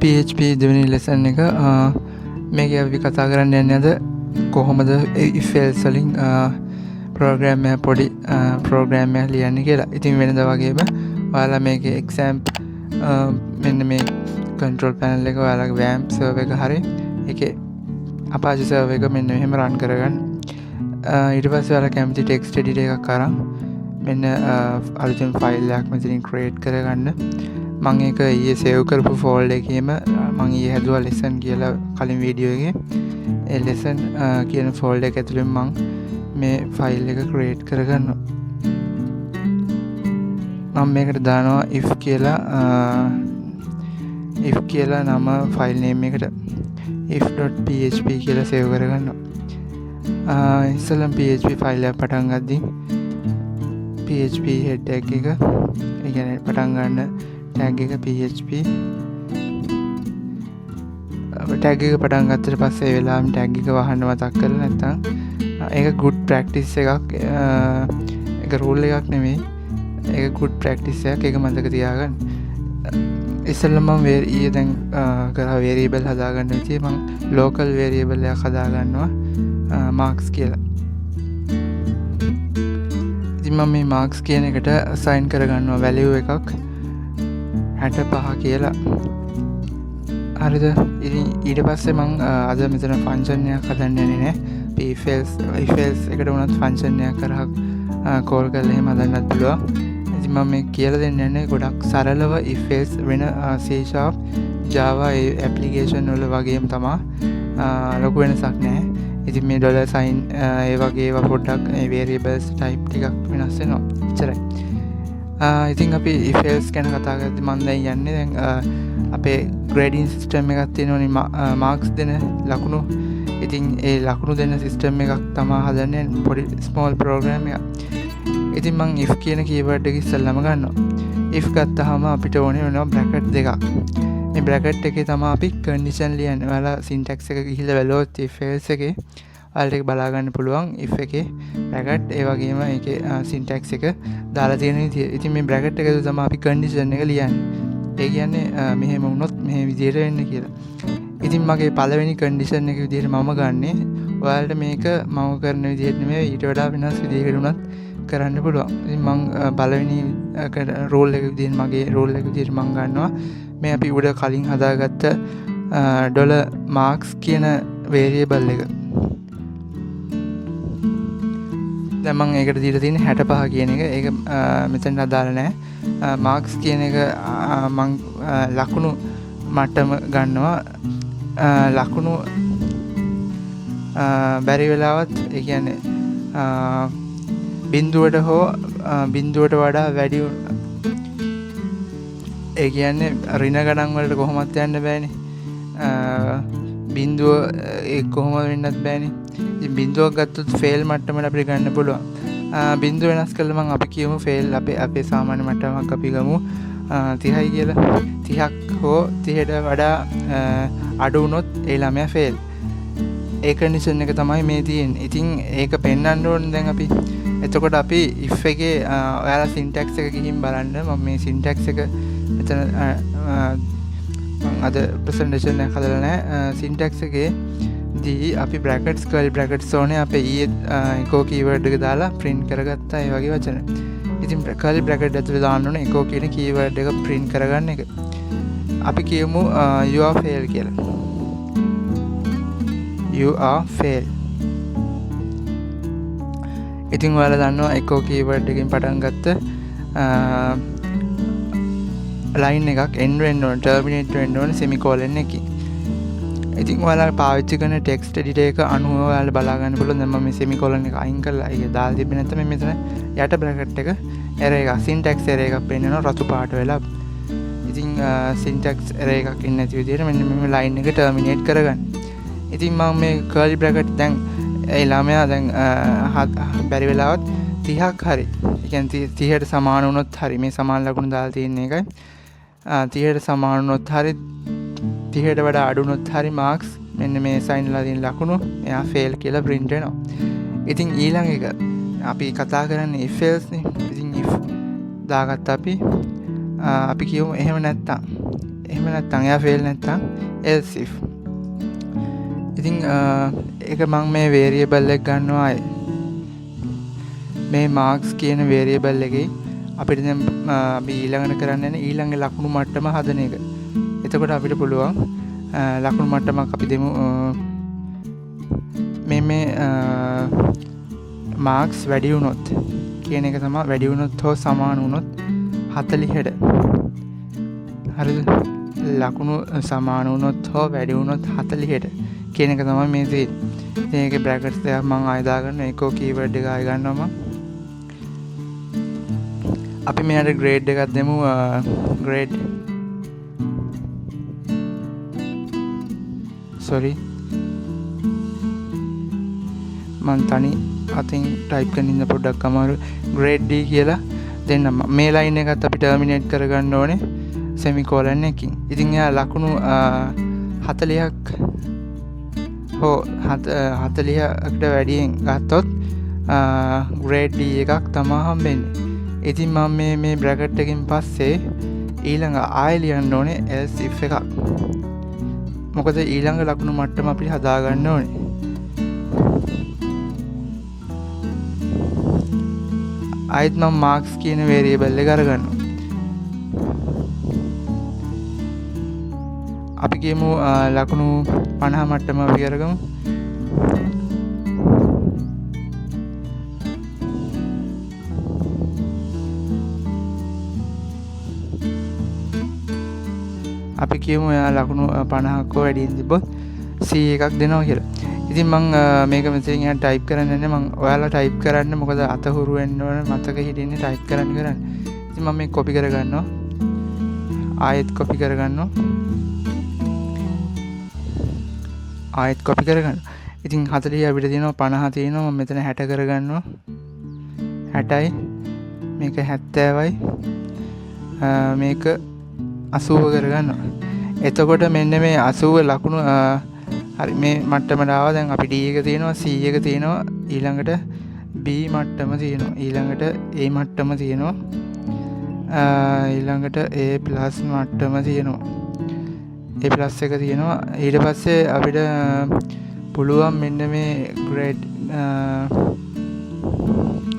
PHP දෙවෙනි lesson එක මේක අපි කතා කරන්න යන්නේ අද කොහොමද if else වලින් ප්‍රෝග්‍රෑම් එක පොඩි ප්‍රෝග්‍රෑම් එකක් ලියන්නේ කියලා. ඉතින් වෙනදා වගේම ඔයාලා මේකේ exam මෙන්න මේ control panel එක ඔයාලගේ WAMP server එක හරි ඒකේ Apache server එක මෙන්න මෙහෙම run කරගන්න. ඊට පස්සේ ඔයාලා කැමති text editor එකක් අරන් මෙන්න අලුතෙන් ෆයිල් එකක් මෙතනින් create කරගන්න. මම ඒක ඊයේ save කරපු folder එකේම මම ඊයේ හැදුවා lesson කියලා කලින් වීඩියෝ එකේ. ඒ lesson කියන folder එක ඇතුලෙන් මම මේ ෆයිල් එක create කරගන්නවා. මම මේකට දානවා if කියලා නම file name එකට if.php කියලා save කරගන්නවා. ඉස්සෙල්ලම PHP ෆයිල් එක පටන් ගද්දී PHP head tag එක ඒ කියන්නේ පටන් ගන්න tag එක PHP tag එක පටන් ගත්තට පස්සේ ඒ වෙලාවෙම tag එක වහන්න මතක් කරලා නැත්නම් ඒක good practice එකක් ඒක rule එකක් නෙමෙයි ඒක good practice එකක් ඒක මතක තියාගන්න. ඉස්සෙල්ලම මම ඊයේ දැන් කරා variable හදාගන්න විදිය මම local variable එකක් හදාගන්නවා marks කියලා. ඉතින් මම මේ marks කියන එකට assign කරගන්නවා value එකක් 65 කියලා. හරිද? ඉතින් ඊට පස්සේ මම අද මෙතන function එකක් හදන්න යන්නේ නෑ. if else එකට උනත් function එකක් කරා call කරලා එහෙම හදන්නත් පුළුවන්. ඉතින් මම මේ කියලා දෙන්න යන්නේ ගොඩක් සරලව if else වෙන C# Java application වල වගේම තමයි ලොකු වෙනසක් නෑ. ඉතින් මේ ඩොලර් සයින් ඒ වගේ ඒවා පොඩ්ඩක් මේ variables type ටිකක් වෙනස් වෙනවා. එච්චරයි. ඉතින් අපි if else ගැන කතා කරද්දී මම දැන් යන්නේ දැන් අපේ grading system එකක් තියෙනවනේ marks දෙන ලකුණු. ඉතින් ඒ ලකුණු දෙන system එකක් තමයි හදන්නේ පොඩි small program එකක්. ඉතින් මම if කියන keyword එක ඉස්සෙල්ලාම ගන්නවා. if ගත්තාම අපිට ඕනේ වෙනවා bracket දෙකක්. මේ bracket එකේ තමයි අපි condition ලියන්නේ. ඔයාලා syntax එක ගිහිල්ලා බලුවොත් if else එකේ ඔයාලට ඒක බලා ගන්න පුළුවන් if එකේ bracket ඒ වගේම ඒකේ syntax එක දාලා තියෙන විදිය. ඉතින් මේ bracket එකේ තමයි අපි condition එක ලියන්නේ. ඒ කියන්නේ මෙහෙම වුණොත් මෙහෙම විදියට වෙන්න කියලා. ඉතින් මගේ පළවෙනි condition එක විදියට මම ගන්නෙ. ඔයාලට මේක මම කරන විදියට නෙමෙයි ඊට වඩා වෙනස් විදියකට උනත් කරන්න පුළුවන්. ඉතින් මම පළවෙනි rule එක විදියට මගේ rule එක විදියට මම ගන්නවා මේ අපි උඩ කලින් හදාගත්ත $marks කියන variable එක. දැන් මම ඒකට දීලා තියෙන්නේ 65 කියන එක. ඒක මෙතන අදාළ නැහැ. marks කියන එක මම ලකුණු මට්ටම ගන්නවා. ලකුණු බැරි වෙලාවත් ඒ කියන්නේ බිඳුවට හෝ බිඳුවට වඩා වැඩි ඒ කියන්නේ ඍණ ගණන් වලට කොහොමවත් යන්න බෑනේ. බිඳුව ඒක කොහොම වෙන්නත් බෑනේ. ඉතින් බිඳුවක් ගත්තොත් ෆේල් මට්ටමට අපිට ගන්න පුළුවන්. බිඳුව වෙනස් කළා මම අපි කියමු ෆේල් අපේ සාමාන්‍ය මට්ටමක් අපි ගමු 30යි කියලා. 30ක් හෝ 30ට වඩා අඩු වුණොත් ඒ ළමයා ෆේල්. ඒ කන්ඩිෂන් එක තමයි මේ තියෙන්නේ. ඉතින් ඒක පෙන්වන්න ඕනේ දැන් අපි. එතකොට අපි if එකේ ඔයාලා syntax එක ගිහින් බලන්න. මම මේ syntax එක මෙතන මම අද presentation එක හදලා නැහැ. syntax එකේ දී අපි brackets curly brackets ඕනේ අපේ ඊයේ echo keyword එක දාලා print කරගත්තා ඒ වගේ වචන. ඉතින් curly bracket ඇතුලේ දාන්න ඕනේ echo කියන keyword එක print කරගන්න එක. අපි කියමු you are fail කියලා. you are fail. ඉතින් ඔයාලා දන්නවා echo keyword එකකින් පටන් ගත්ත line එකක් end වෙන්න ඕන terminate වෙන්න ඕන semicolon එකකින්. ඉතින් ඔයාලා පාවිච්චි කරන text editor එක අනුව ඔයාලා බලා ගන්න පුළුවන්. දැන් මම මේ semicolon එක අයින් කරලා ඒක දාලා තිබ්බේ නැත්නම් මෙතන යට bracket එක error එකක් syntax error එකක් පෙන්නනවා රතු පාට වෙලා. ඉතින් syntax error එකක් ඉන්නේ නැති විදිහට මෙන්න මේ line එක terminate කරගන්න. ඉතින් මම මේ curly bracket දැන් ඒ ළමයා දැන් බැරි වෙලාවත් 30ක් හරි. ඒ කියන්නේ 30ට සමාන වුණොත් හරි. මේ සමාන ලකුණු දාලා තියෙන එකයි. 30ට සමාන වුණොත් හරි 30ට වඩා අඩු වුණොත් හරි marks මෙන්න මේ sign ලා තියෙන ලකුණු එයා fail කියලා print වෙනවා. ඉතින් ඊළඟ එක අපි කතා කරන්නේ if else නේ. ඉතින් if දාගත්ත අපි කියමු එහෙම නැත්තම් එහෙම නැත්නම් එයා ෆේල් නැත්නම් else if. ඉතින් ඒක මම මේ variable එක ගන්නවා මේ marks කියන variable එකේ අපිට දැන් අපි ඊළඟට කරන්න යන ඊළඟ ලකුණු මට්ටම හදන එක. එතකොට අපිට පුළුවන් ලකුණු මට්ටමක් අපි දෙමු මේ marks වැඩි වුණොත් කියන එක තමයි වැඩි වුණොත් හෝ සමාන වුණොත් 40ට. හරිද? ලකුණු සමාන වුණොත් හෝ වැඩි වුණොත් 40ට කියන එක තමයි මේ තියෙන්නේ. ඉතින් ඒකේ බ්‍රැකට්ස් එකක් මම ආයෙ දාගන්න echo keyword එක ආයෙ ගන්නවා මම. අපි මෙයාට grade එකක් දෙමු grade මම තනි අතින් ටයිප් කරන ඉන්න පොඩ්ඩක් අමාරු grade D කියලා දෙන්නම්. මේ line එකත් අපි terminate කරගන්න ඕනේ semicolon එකකින්. ඉතින් එයා ලකුණු 40ක් හෝ 40කට වැඩියෙන් ගත්තොත් grade D එකක් තමයි හම්බෙන්නේ. ඉතින් මම මේ බ්‍රැකට් එකකින් පස්සේ ඊළඟ ආයෙ ලියන්න ඕනේ else if එකක්. මොකද ඊළඟ ලකුණු මට්ටම අපිට හදාගන්න ඕනේ. ආයෙත් මම marks කියන variable එක අරගන්නවා. අපි කියමු ලකුණු 50 මට්ටම අපි අරගමු. අපි කියමු එයා ලකුණු 50ක වැඩියෙන් තිබ්බොත් C එකක් දෙනවා කියලා. ඉතින් මම මේක මෙතනින් යන ටයිප් කරන්නේ නැහැ. මම ඔයාලා ටයිප් කරන්න මොකද අත හුරු වෙන්න ඕන මතක හිටින්නේ ටයිප් කරන්න. ඉතින් මම මේක කොපි කරගන්නවා. ආයෙත් කොපි කරගන්නවා. ආයෙත් කොපි කරගන්නවා. ඉතින් 40 අපිට තියෙනවා 50 තියෙනවා. මම මෙතන 60 කරගන්නවා. 60යි මේක 70යි මේක 80 කරගන්නවා. එතකොට මෙන්න මේ 80 ලකුණු හරි මේ මට්ටමට ආවා. දැන් අපි D එක තියෙනවා, C එක තියෙනවා, ඊළඟට B මට්ටම තියෙනවා, ඊළඟට A මට්ටම තියෙනවා, ඊළඟට A+ මට්ටම තියෙනවා, A+ එක තියෙනවා. ඊට පස්සේ අපිට පුළුවන් මෙන්න මේ grade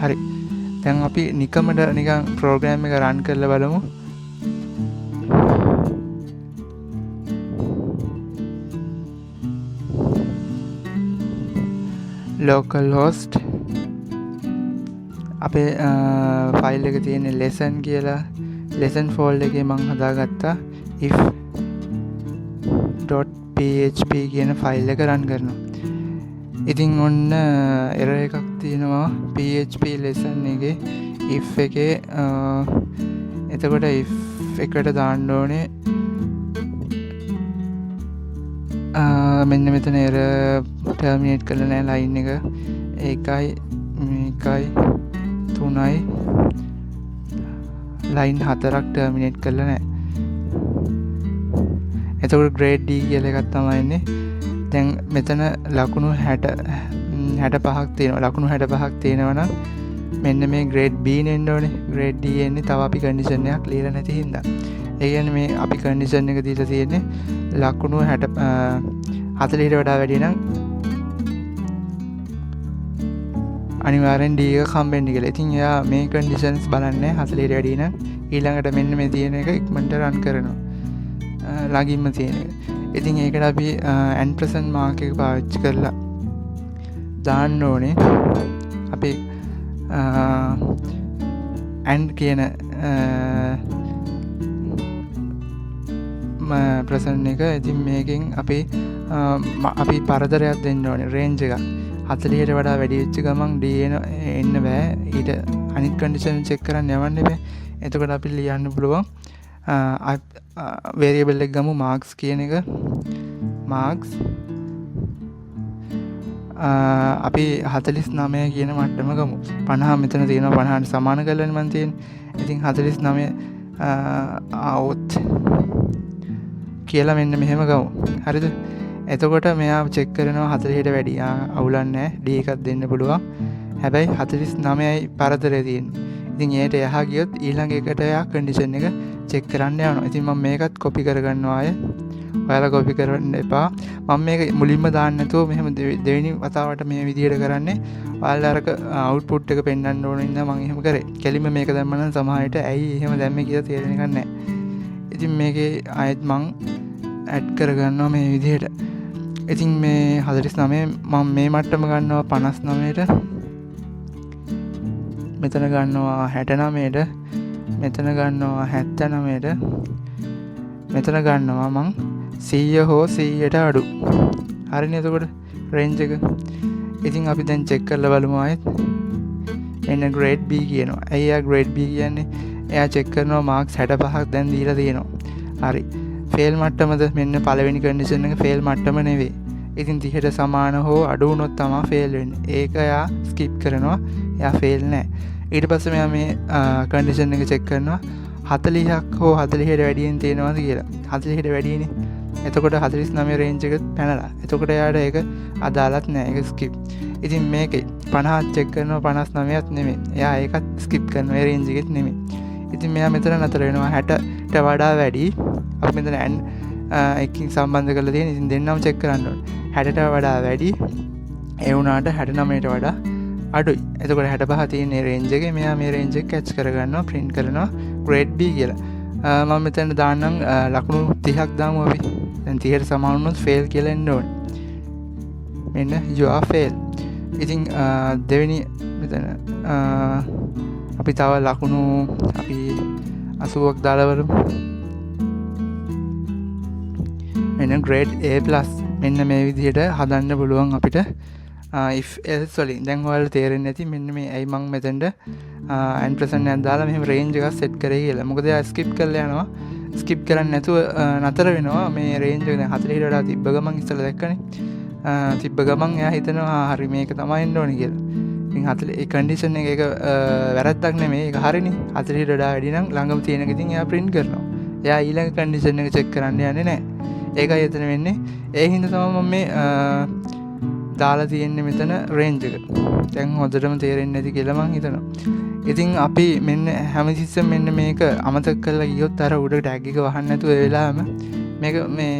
හරි. දැන් අපි නිකමට නිකන් ප්‍රෝග්‍රෑම් එක රන් කරලා බලමු. localhost අපේ ෆයිල් එක තියෙන lesson කියලා lesson folder එකේ මම හදාගත්තා if.php කියන ෆයිල් එක රන් කරනවා. ඉතින් ඔන්න error එකක් තියෙනවා PHP lesson එකේ if එකේ. එතකොට if එකට දාන්න ඕනේ මෙන්න මෙතන error terminate කරලා නැහැ line එක. ඒකයි මේකයි 3යි line 4ක් terminate කරලා නැහැ. එතකොට grade D කියලා එකක් තමයි ඉන්නේ. දැන් මෙතන ලකුණු 65ක් තියෙනවා. ලකුණු 65ක් තියෙනවා නම් මෙන්න මේ grade B නෙන්න ඕනේ. grade D එන්නේ තව අපි condition එකක් ලියලා නැති හින්දා. ඒ කියන්නේ මේ අපි condition එක දීලා තියෙන්නේ ලකුණු 40ට වඩා වැඩි නම් අනිවාර්යෙන් D එක හම්බෙන්න කියලා. ඉතින් එයා මේ conditions බලන්නේ 40ට වැඩි නම් ඊළඟට මෙන්න මේ තියෙන එක ඉක්මනට run කරනවා. ළඟින්ම තියෙන එක. ඉතින් ඒකට අපි ampersand mark එක පාවිච්චි කරලා දාන්න ඕනේ. අපි and කියන ප්‍රසන්න එක. ඉතින් මේකෙන් අපි පරතරයක් දෙන්න ඕනේ range එකක්. 40ට වඩා වැඩි වෙච්ච ගමන් D එන්න බෑ. ඊට අනිත් condition check කරන්න යවන්න බෑ. එතකොට අපි ලියන්න පුළුවන් variable එක ගමු marks කියන එක. marks අපි 49 කියන මට්ටම ගමු. 50 මෙතන තියෙනවා. 50ට සමාන කරලානේ මම තියෙන්නේ. ඉතින් 49 out කියලා මෙන්න මෙහෙම ගමු. හරිද? එතකොට මෙයා චෙක් කරනවා 40ට වැඩි. අවුලක් නැහැ. D එකක් දෙන්න පුළුවන්. හැබැයි 49යි පරතරය තියෙන්නේ. ඉතින් ඒට එහා ගියොත් ඊළඟ එකට එයා කන්ඩිෂන් එක චෙක් කරන්න යනවා. ඉතින් මම මේකත් කොපි කරගන්නවා ආයේ. ඔයාලා කොපි කරන්න එපා. මම මේක මුලින්ම දාන්න නැතුව මෙහෙම දෙවෙනි වතාවට මේ විදිහට කරන්නේ. ඔයාලා අරක අවුට්පුට් එක පෙන්වන්න ඕන ඉඳලා මම එහෙම කරේ. කෙලින්ම මේක දැම්ම නම් සමහර විට ඇයි එහෙම දැම්මේ කියලා තේරෙන්නේ නැහැ. ඉතින් මේකේ ආයෙත් මම ඇඩ් කරගන්නවා මේ විදිහට. ඉතින් මේ 49 මම මේ මට්ටම ගන්නවා 59ට. මෙතන ගන්නවා 69ට. මෙතන ගන්නවා 79ට. මෙතන ගන්නවා මං 100 හෝ 100ට අඩු. හරිනේ එතකොට රේන්ජ් එක. ඉතින් අපි දැන් චෙක් කරලා බලමු ආයෙත්. එන්න grade B කියනවා. ඇයි එයා grade B කියන්නේ? එයා චෙක් කරනවා මාක්ස් 65ක් දැන් දීලා තියෙනවා. හරි. ෆේල් මට්ටමද? මෙන්න පළවෙනි කන්ඩිෂන් එක ෆේල් මට්ටම නෙවෙයි. ඉතින් 30ට සමාන හෝ අඩු වුණොත් තමයි ෆේල් වෙන්නේ. ඒක එයා ස්කිප් කරනවා. එයා ෆේල් නැහැ. ඊට පස්සේ මෙයා මේ කන්ඩිෂන් එක චෙක් කරනවා 40ක් හෝ 40ට වැඩියෙන් තියෙනවද කියලා. 40ට වැඩියනේ. එතකොට 49 රේන්ජ් එක පැනලා. එතකොට එයාට ඒක අදාළත් නෑ. ඒක ස්කිප්. ඉතින් මේකේ 50ක් චෙක් කරනවා 59ක් නෙමෙයි. එයා ඒකත් ස්කිප් කරනවා. ඒ රේන්ජ් එකෙත් නෙමෙයි. ඉතින් මෙයා මෙතන නතර වෙනවා 60ට වඩා වැඩි. අපි මෙතන එකකින් සම්බන්ධ කරලා තියෙන. ඉතින් දෙන්නම චෙක් කරන්න ඕනේ. 60ට වඩා වැඩි. ඒ වුණාට 69ට වඩා අඩුයි. එතකොට 65 තියෙන රේන්ජ් එකේ මෙයා මේ රේන්ජ් එක කැච් කරගන්නවා print කරනවා grade B කියලා. මම මෙතන දාන්නම් ලකුණු 30ක් දාමු අපි. දැන් 30ට සමාන වුණොත් fail කියලා එන්න ඕනේ. මෙන්න you are fail. ඉතින් දෙවෙනි මෙතන අපි තව ලකුණු අපි 80ක් දාලා බලමු. මෙන්න grade A+. මෙන්න මේ විදිහට හදන්න පුළුවන් අපිට. if else වලින් දැන් ඔයාලට තේරෙන්නේ නැති මෙන්න මේ ඇයි මම මෙතනට ampersand එකක් දාලා මෙහෙම range එකක් set කරේ කියලා. මොකද එයා skip කරලා යනවා. skip කරන්නේ නැතුව නතර වෙනවා. මේ range එක දැන් 40ට වඩා තිබ්බ ගමන් ඉස්සලා දැක්කනේ. තිබ්බ ගමන් එයා හිතනවා හරි මේක තමයි එන්න ඕනේ කියලා. ඉතින් 40 ඒ condition එක ඒක වැරද්දක් නෙමෙයි. ඒක හරිනේ. 40ට වඩා වැඩි නම් ළඟම තියෙන එක ඉතින් එයා print කරනවා. එයා ඊළඟ condition එක check කරන්න යන්නේ නැහැ. ඒකයි එතන වෙන්නේ. ඒ හින්දා තමයි මම මේ දාලා තියෙන්නේ මෙතන රේන්ජ් එක. දැන් හොඳටම තේරෙන්නේ නැති කියලා මං හිතනවා. ඉතින් අපි මෙන්න හැමතිස්සෙම මෙන්න මේක අමතක කරලා ගියොත් අර උඩ ටැග් එක වහන්න නැතුව ඒ වෙලාවෙම මේක මේ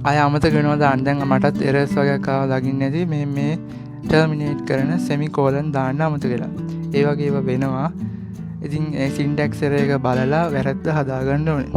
අය අමතක වෙනවා දාන්න. දැන් මටත් එරර්ස් වගේක් ආවා දකින්න නැති මේ ටර්මිනේට් කරන semicolon දාන්න අමතක වෙලා. ඒ වගේ ඒවා වෙනවා. ඉතින් ඒ syntax error එක බලලා වැරද්ද හදාගන්න ඕනේ.